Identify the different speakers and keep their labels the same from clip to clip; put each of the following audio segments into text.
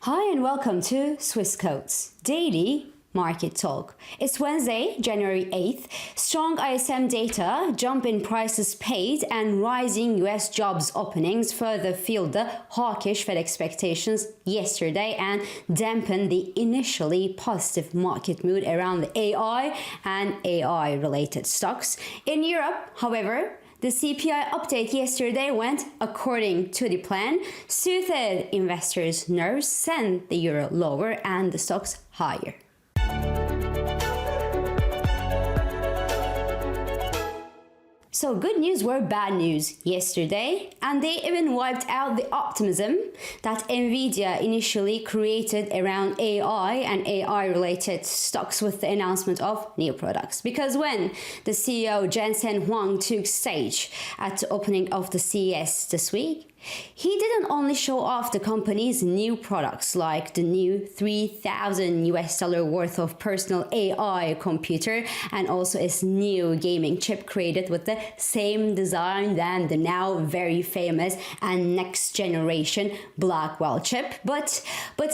Speaker 1: Hi and welcome to Swissquote's Daily Market Talk. It's Wednesday, January 8th. Strong ISM data, jump in prices paid, and rising US jobs openings further fueled the hawkish Fed expectations yesterday and dampened the initially positive market mood around the AI and AI-related stocks. In Europe, however, the CPI update yesterday went according to the plan, soothed investors' nerves, sent the euro lower and the stocks higher. So good news were bad news yesterday, and they even wiped out the optimism that Nvidia initially created around AI and AI-related stocks with the announcement of new products. Because when the CEO Jensen Huang took stage at the opening of the CES this week, he didn't only show off the company's new products like the new $3,000 worth of personal AI computer and also its new gaming chip created with the same design than the now very famous and next generation Blackwell chip. But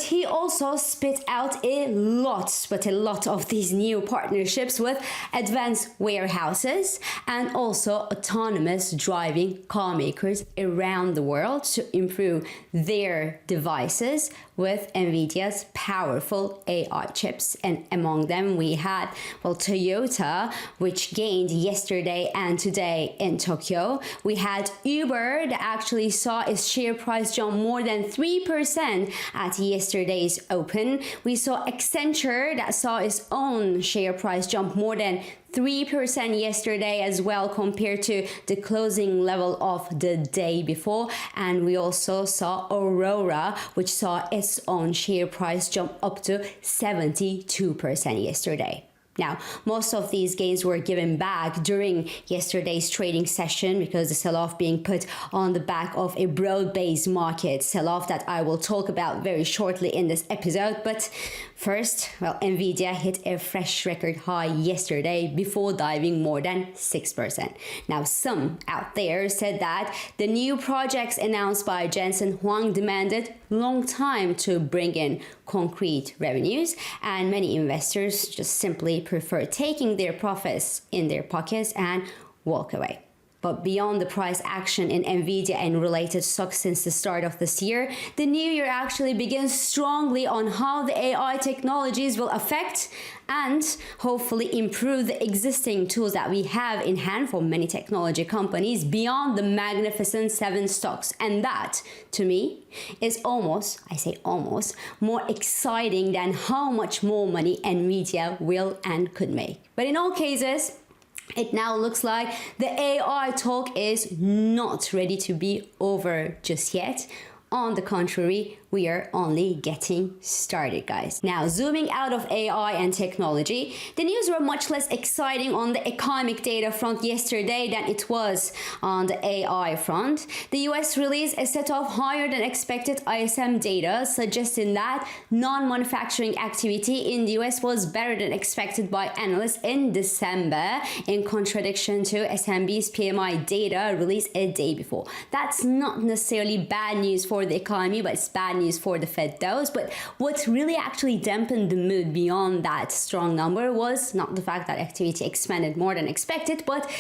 Speaker 1: he also spit out a lot of these new partnerships with advanced warehouses and also autonomous driving car makers around the world to improve their devices with Nvidia's powerful AI chips. And among them we had, Toyota, which gained yesterday and today in Tokyo. We had Uber that actually saw its share price jump more than 3% at yesterday's open. We saw Accenture that saw its own share price jump more than 3% yesterday as well compared to the closing level of the day before. And we also saw Aurora, which saw its own share price jump up to 72% yesterday. Now, most of these gains were given back during yesterday's trading session because the sell-off being put on the back of a broad-based market sell-off that I will talk about very shortly in this episode. But first, Nvidia hit a fresh record high yesterday before diving more than 6%. Now, some out there said that the new projects announced by Jensen Huang demanded long time to bring in concrete revenues, and many investors just simply prefer taking their profits in their pockets and walk away. But beyond the price action in Nvidia and related stocks since the start of this year, the new year actually begins strongly on how the AI technologies will affect and hopefully improve the existing tools that we have in hand for many technology companies beyond the magnificent 7 stocks. And that, to me, is almost, I say almost, more exciting than how much more money Nvidia will and could make. But in all cases, it now looks like the AI talk is not ready to be over just yet. On the contrary, we are only getting started, guys. Now, zooming out of AI and technology, the news were much less exciting on the economic data front yesterday than it was on the AI front. The US released a set of higher than expected ISM data, suggesting that non-manufacturing activity in the US was better than expected by analysts in December, in contradiction to S&P's PMI data released a day before. That's not necessarily bad news for the economy, but it's bad news for the Fed does. But what really actually dampened the mood beyond that strong number was not the fact that activity expanded more than expected, but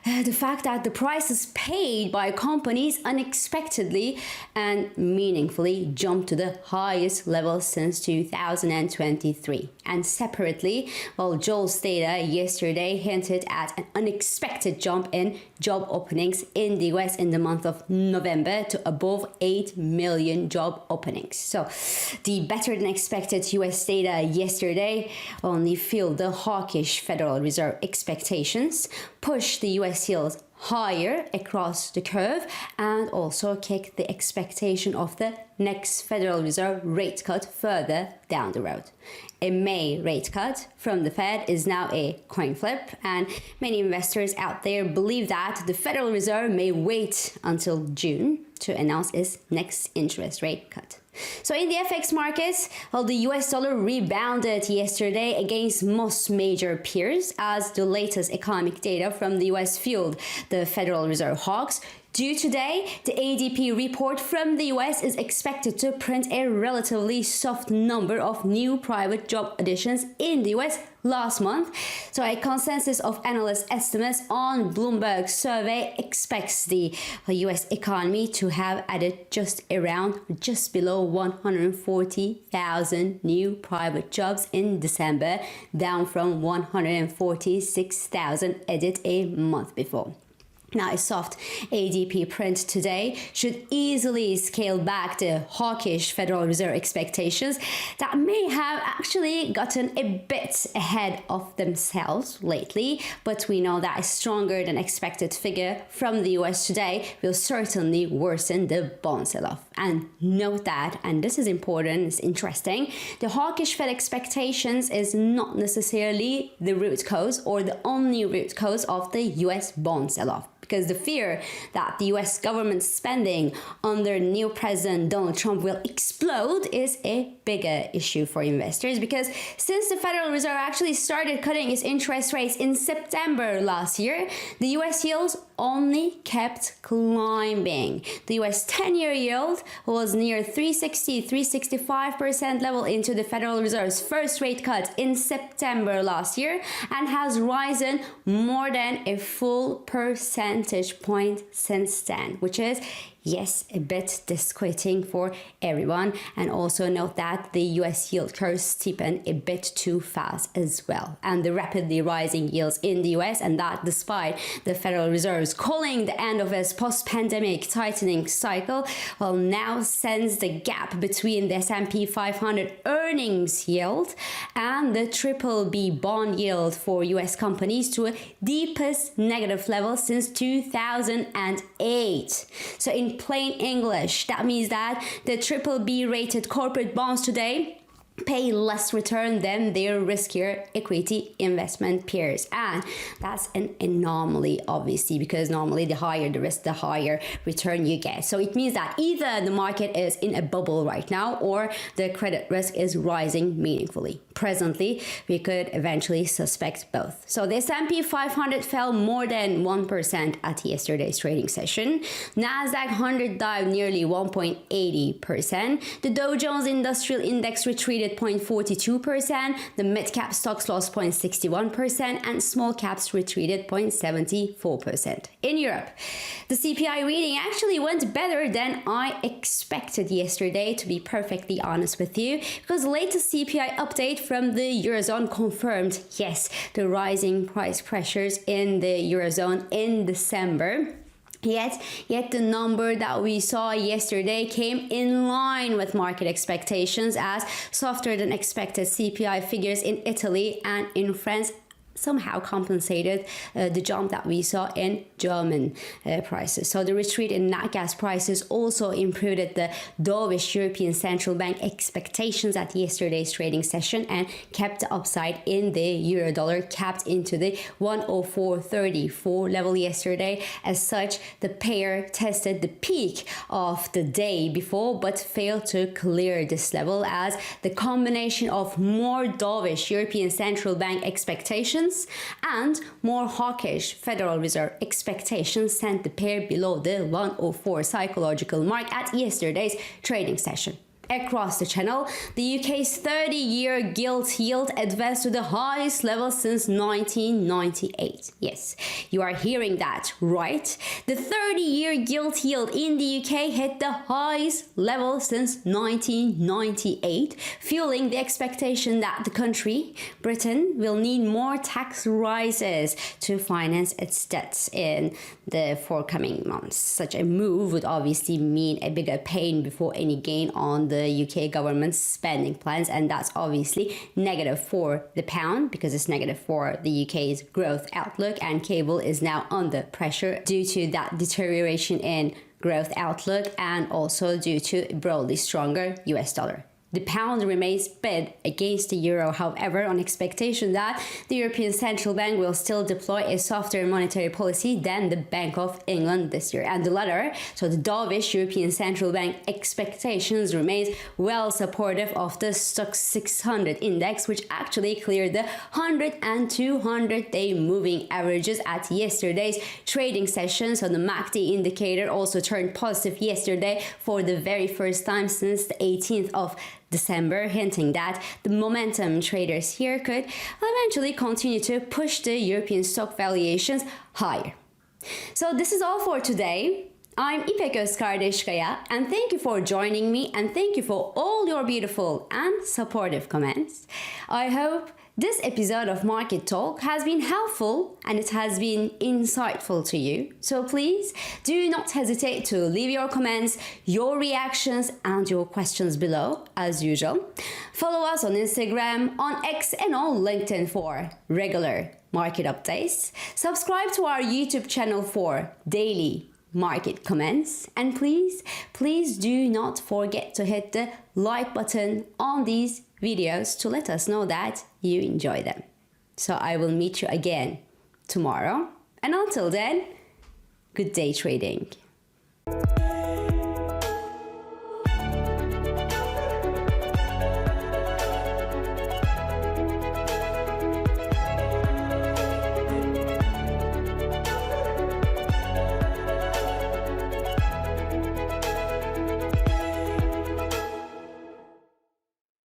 Speaker 1: the fact that the prices paid by companies unexpectedly and meaningfully jumped to the highest level since 2023. And separately, JOLTS data yesterday hinted at an unexpected jump in job openings in the US in the month of November to above 8 million job openings. So the better than expected US data yesterday only fueled the hawkish Federal Reserve expectations, pushed the US yields higher across the curve, and also kick the expectation of the next Federal Reserve rate cut further down the road. A May rate cut from the Fed is now a coin flip, and many investors out there believe that the Federal Reserve may wait until June to announce its next interest rate cut. So in the FX markets, the US dollar rebounded yesterday against most major peers as the latest economic data from the US fueled the Federal Reserve hawks. Due today, the ADP report from the US is expected to print a relatively soft number of new private job additions in the US last month. So a consensus of analyst estimates on Bloomberg survey expects the US economy to have added just below 140,000 new private jobs in December, down from 146,000 added a month before. Now, a soft ADP print today should easily scale back the hawkish Federal Reserve expectations that may have actually gotten a bit ahead of themselves lately, but we know that a stronger than expected figure from the US today will certainly worsen the bond sell-off. And note that, and this is important, it's interesting, the hawkish Fed expectations is not necessarily the root cause or the only root cause of the US bond sell-off. Because the fear that the US government spending under new President Donald Trump will explode is a bigger issue for investors, because since the Federal Reserve actually started cutting its interest rates in September last year, the US yields only kept climbing. The US 10-year yield was near 365% level into the Federal Reserve's first rate cut in September last year and has risen more than a full percentage point since then, which is, yes, a bit disquieting for everyone. And also note that the US yield curve steepened a bit too fast as well. And the rapidly rising yields in the US, and that despite the Federal Reserve's calling the end of its post-pandemic tightening cycle, well, now sends the gap between the S&P 500 earnings yield and the BBB bond yield for US companies to a deepest negative level since 2008. So in plain English, that means that the BBB rated corporate bonds today pay less return than their riskier equity investment peers. And that's an anomaly, obviously, because normally the higher the risk, the higher return you get. So it means that either the market is in a bubble right now or the credit risk is rising meaningfully. Presently, we could eventually suspect both. So the S&P 500 fell more than 1% at yesterday's trading session. Nasdaq 100 dived nearly 1.80%. The Dow Jones Industrial Index retreated 0.42%. The mid-cap stocks lost 0.61%, and small caps retreated 0.74%. In Europe, the CPI reading actually went better than I expected yesterday, to be perfectly honest with you, because the latest CPI update from the Eurozone confirmed, yes, the rising price pressures in the Eurozone in December. Yet the number that we saw yesterday came in line with market expectations, as softer than expected CPI figures in Italy and in France somehow compensated the jump that we saw in German prices. So the retreat in nat gas prices also improved the dovish European Central Bank expectations at yesterday's trading session and kept the upside in the euro dollar, capped into the 104.34 level yesterday. As such, the pair tested the peak of the day before but failed to clear this level, as the combination of more dovish European Central Bank expectations and more hawkish Federal Reserve expectations sent the pair below the 104 psychological mark at yesterday's trading session. Across the channel, the UK's 30-year gilt yield advanced to the highest level since 1998. Yes, you are hearing that right. The 30-year gilt yield in the UK hit the highest level since 1998, fueling the expectation that the country, Britain, will need more tax rises to finance its debts in the forthcoming months. Such a move would obviously mean a bigger pain before any gain on the UK government's spending plans, and that's obviously negative for the pound because it's negative for the UK's growth outlook, and cable is now under pressure due to that deterioration in growth outlook and also due to broadly stronger US dollar. The pound remains bid against the euro, however, on expectation that the European Central Bank will still deploy a softer monetary policy than the Bank of England this year. And the latter, so the dovish European Central Bank expectations, remains well supportive of the Stoxx 600 index, which actually cleared the 100 and 200-day moving averages at yesterday's trading session. So the MACD indicator also turned positive yesterday for the very first time since the 18th of December, hinting that the momentum traders here could eventually continue to push the European stock valuations higher. So this is all for today. I'm İpek Özkardeşkaya, and thank you for joining me, and thank you for all your beautiful and supportive comments. I hope this episode of Market Talk has been helpful and it has been insightful to you. So please do not hesitate to leave your comments, your reactions, and your questions below, as usual. Follow us on Instagram, on X, and on LinkedIn for regular market updates. Subscribe to our YouTube channel for daily market comments, and please do not forget to hit the like button on these videos to let us know that you enjoy them. So I will meet you again tomorrow, and until then, good day trading.